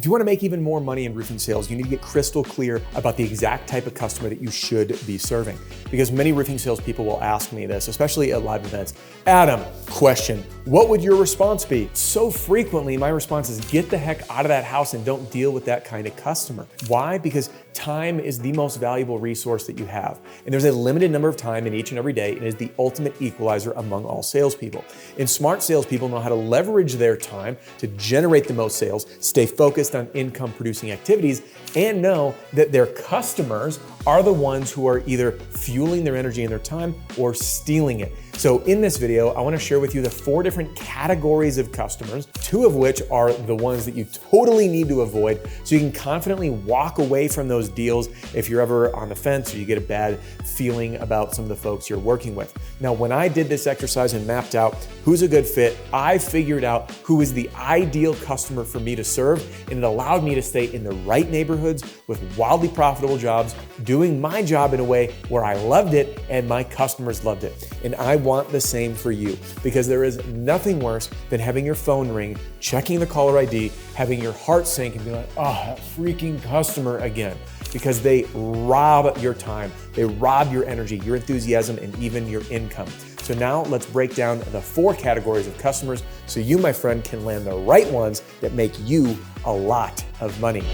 If you want to make even more money in roofing sales, you need to get crystal clear about the exact type of customer that you should be serving. Because many roofing salespeople will ask me this, especially at live events. Adam, question, what would your response be? So frequently, my response is get the heck out of that house and don't deal with that kind of customer. Why? Because time is the most valuable resource that you have. And there's a limited number of time in each and every day, and it is the ultimate equalizer among all salespeople. And smart salespeople know how to leverage their time to generate the most sales, stay focused on income producing activities, and know that their customers are the ones who are either fueling their energy and their time or stealing it. So in this video, I want to share with you the 4 different categories of customers, 2 of which are the ones that you totally need to avoid so you can confidently walk away from those deals if you're ever on the fence or you get a bad feeling about some of the folks you're working with. Now, when I did this exercise and mapped out who's a good fit, I figured out who is the ideal customer for me to serve, and it allowed me to stay in the right neighborhoods with wildly profitable jobs, doing my job in a way where I loved it and my customers loved it. And I want the same for you, because there is nothing worse than having your phone ring, checking the caller ID, having your heart sink and be like, oh, that freaking customer again. Because they rob your time, they rob your energy, your enthusiasm, and even your income. So now let's break down the 4 categories of customers so you, my friend, can land the right ones that make you a lot of money.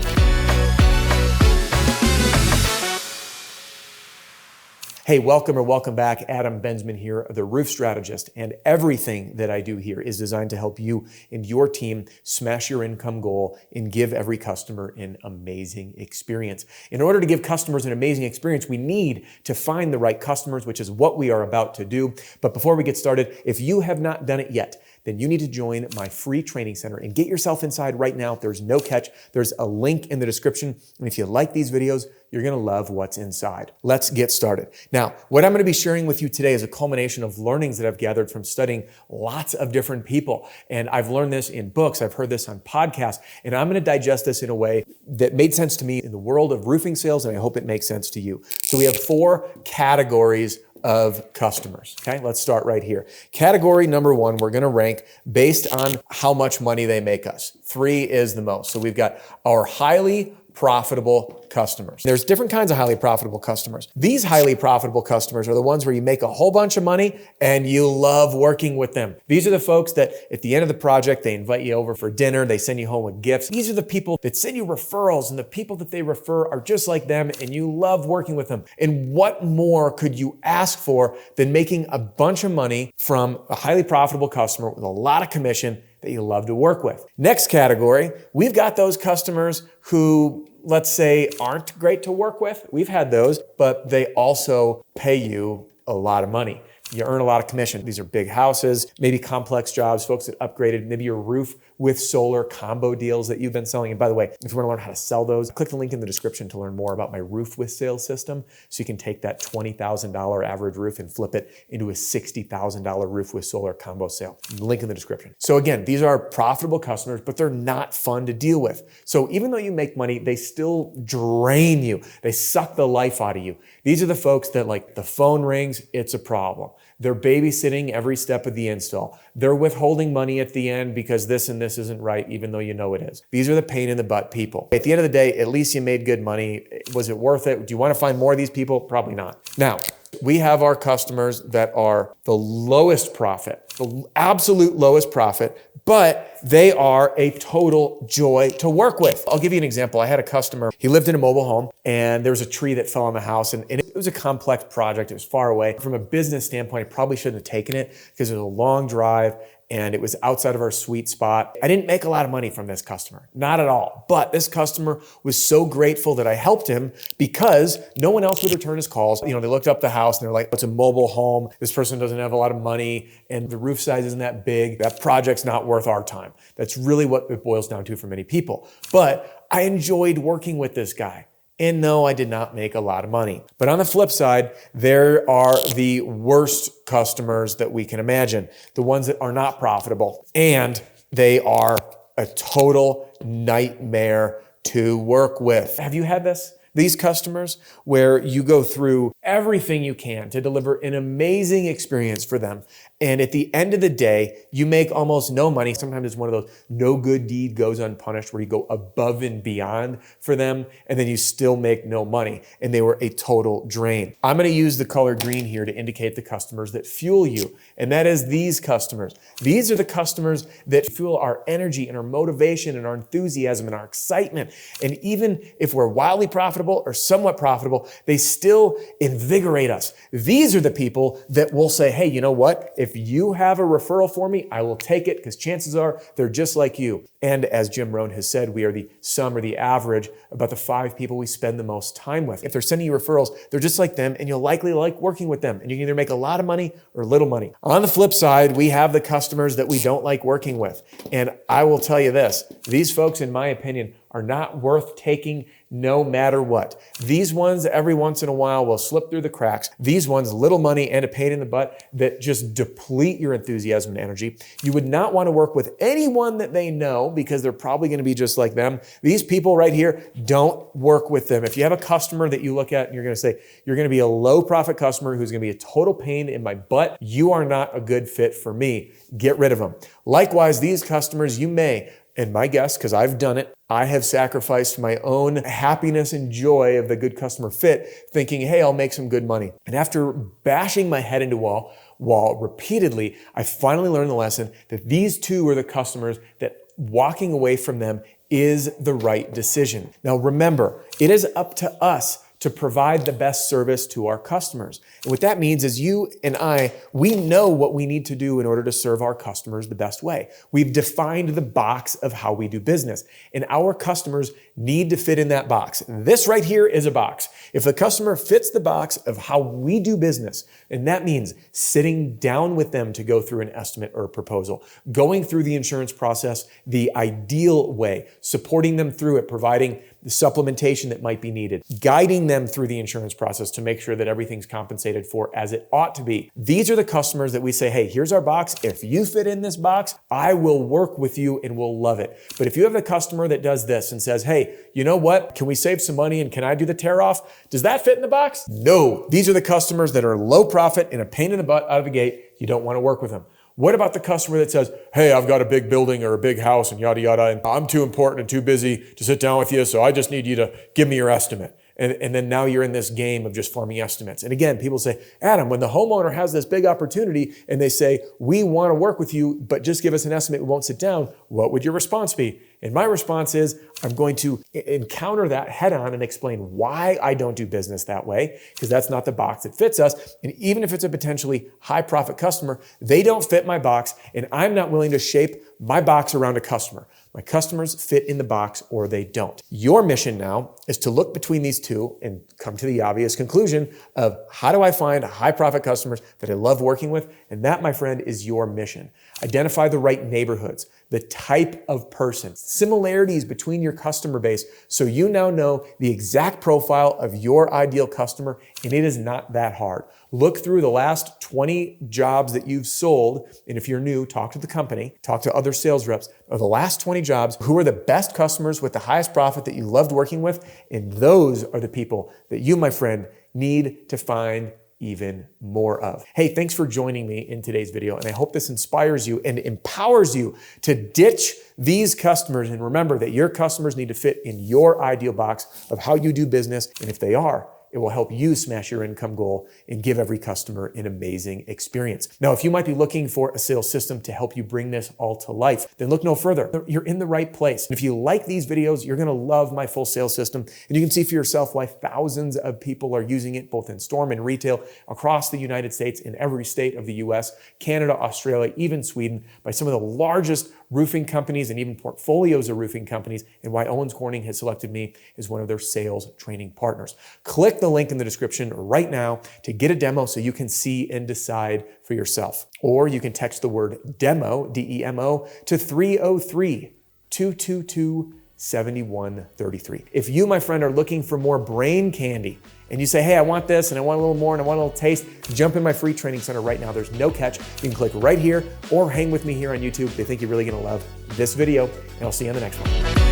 Hey, welcome back. Adam Bensman here, the Roof Strategist, and everything that I do here is designed to help you and your team smash your income goal and give every customer an amazing experience. In order to give customers an amazing experience, we need to find the right customers, which is what we are about to do. But before we get started, if you have not done it yet, then you need to join my free training center and get yourself inside right now. There's no catch. There's a link in the description. And if you like these videos, you're going to love what's inside. Let's get started. Now, what I'm going to be sharing with you today is a culmination of learnings that I've gathered from studying lots of different people. And I've learned this in books. I've heard this on podcasts. And I'm going to digest this in a way that made sense to me in the world of roofing sales. And I hope it makes sense to you. So we have 4 categories of customers. Okay, let's start right here. Category number 1, we're going to rank based on how much money they make us. 3 is the most. So we've got our highly profitable customers. There's different kinds of highly profitable customers. These highly profitable customers are the ones where you make a whole bunch of money and you love working with them. These are the folks that at the end of the project, they invite you over for dinner, they send you home with gifts. These are the people that send you referrals, and the people that they refer are just like them and you love working with them. And what more could you ask for than making a bunch of money from a highly profitable customer with a lot of commission that you love to work with? Next category, we've got those customers who, let's say, aren't great to work with. We've had those, but they also pay you a lot of money. You earn a lot of commission. These are big houses, maybe complex jobs, folks that upgraded, maybe your roof with solar combo deals that you've been selling. And by the way, if you want to learn how to sell those, click the link in the description to learn more about my roof with sales system. So you can take that $20,000 average roof and flip it into a $60,000 roof with solar combo sale. Link in the description. So again, these are profitable customers, but they're not fun to deal with. So even though you make money, they still drain you. They suck the life out of you. These are the folks that, like, the phone rings, it's a problem. They're babysitting every step of the install. They're withholding money at the end because this and this isn't right, even though you know it is. These are the pain in the butt people. At the end of the day, at least you made good money. Was it worth it? Do you want to find more of these people? Probably not. Now, we have our customers that are the lowest profit, the absolute lowest profit, but they are a total joy to work with. I'll give you an example. I had a customer, he lived in a mobile home and there was a tree that fell on the house, and it was a complex project. It was far away. From a business standpoint, I probably shouldn't have taken it because it was a long drive and it was outside of our sweet spot. I didn't make a lot of money from this customer, not at all. But this customer was so grateful that I helped him because no one else would return his calls. You know, they looked up the house and they're like, it's a mobile home. This person doesn't have a lot of money and the roof size isn't that big. That project's not worth our time. That's really what it boils down to for many people. But I enjoyed working with this guy. And no, I did not make a lot of money. But on the flip side, there are the worst customers that we can imagine, the ones that are not profitable, and they are a total nightmare to work with. Have you had this? These customers where you go through everything you can to deliver an amazing experience for them. And at the end of the day, you make almost no money. Sometimes it's one of those no good deed goes unpunished where you go above and beyond for them and then you still make no money and they were a total drain. I'm going to use the color green here to indicate the customers that fuel you. And that is these customers. These are the customers that fuel our energy and our motivation and our enthusiasm and our excitement. And even if we're wildly profitable or somewhat profitable, they still invigorate us. These are the people that will say, hey, you know what? If you have a referral for me, I will take it because chances are they're just like you. And as Jim Rohn has said, we are the sum or the average about the 5 people we spend the most time with. If they're sending you referrals, they're just like them and you'll likely like working with them and you can either make a lot of money or little money. On the flip side, we have the customers that we don't like working with. And I will tell you this, these folks, in my opinion, are not worth taking no matter what. These ones every once in a while will slip through the cracks. These ones, little money and a pain in the butt that just deplete your enthusiasm and energy. You would not want to work with anyone that they know because they're probably going to be just like them. These people right here, don't work with them. If you have a customer that you look at and you're going to say, you're going to be a low profit customer who's going to be a total pain in my butt, you are not a good fit for me. Get rid of them. Likewise, these customers, you may, and my guess, because I've done it, I have sacrificed my own happiness and joy of the good customer fit, thinking, hey, I'll make some good money. And after bashing my head into a wall repeatedly, I finally learned the lesson that these two are the customers that walking away from them is the right decision. Now remember, it is up to us to provide the best service to our customers. And what that means is you and I, we know what we need to do in order to serve our customers the best way. We've defined the box of how we do business, and our customers need to fit in that box. This right here is a box. If the customer fits the box of how we do business, and that means sitting down with them to go through an estimate or a proposal, going through the insurance process the ideal way, supporting them through it, providing the supplementation that might be needed, guiding them through the insurance process to make sure that everything's compensated for as it ought to be. These are the customers that we say, hey, here's our box. If you fit in this box, I will work with you and we'll love it. But if you have a customer that does this and says, hey, you know what? Can we save some money and can I do the tear off? Does that fit in the box? No. These are the customers that are low profit and a pain in the butt out of the gate. You don't want to work with them. What about the customer that says, hey, I've got a big building or a big house and yada, yada, and I'm too important and too busy to sit down with you, so I just need you to give me your estimate. And then now you're in this game of just forming estimates. And again, people say, Adam, when the homeowner has this big opportunity and they say, we want to work with you, but just give us an estimate, we won't sit down, what would your response be? And my response is, I'm going to encounter that head on and explain why I don't do business that way, because that's not the box that fits us. And even if it's a potentially high profit customer, they don't fit my box, and I'm not willing to shape my box around a customer. My customers fit in the box or they don't. Your mission now is to look between these two and come to the obvious conclusion of how do I find high profit customers that I love working with? And that, my friend, is your mission. Identify the right neighborhoods, the type of person, similarities between your customer base so you now know the exact profile of your ideal customer, and it is not that hard. Look through the last 20 jobs that you've sold, and if you're new, talk to the company, talk to other sales reps of the last 20 jobs, who are the best customers with the highest profit that you loved working with, and those are the people that you, my friend, need to find even more of. Hey, thanks for joining me in today's video, and I hope this inspires you and empowers you to ditch these customers and remember that your customers need to fit in your ideal box of how you do business, and if they are, it will help you smash your income goal and give every customer an amazing experience. Now, if you might be looking for a sales system to help you bring this all to life, then look no further. You're in the right place. And if you like these videos, you're gonna love my full sales system. And you can see for yourself why thousands of people are using it both in storm and retail across the United States, in every state of the US, Canada, Australia, even Sweden, by some of the largest roofing companies and even portfolios of roofing companies, and why Owens Corning has selected me as one of their sales training partners. Click the link in the description right now to get a demo so you can see and decide for yourself. Or you can text the word DEMO, D-E-M-O, to 303-222-7133. If you, my friend, are looking for more brain candy and you say, hey, I want this and I want a little more and I want a little taste, jump in my free training center right now. There's no catch. You can click right here or hang with me here on YouTube. They think you're really gonna love this video, and I'll see you on the next one.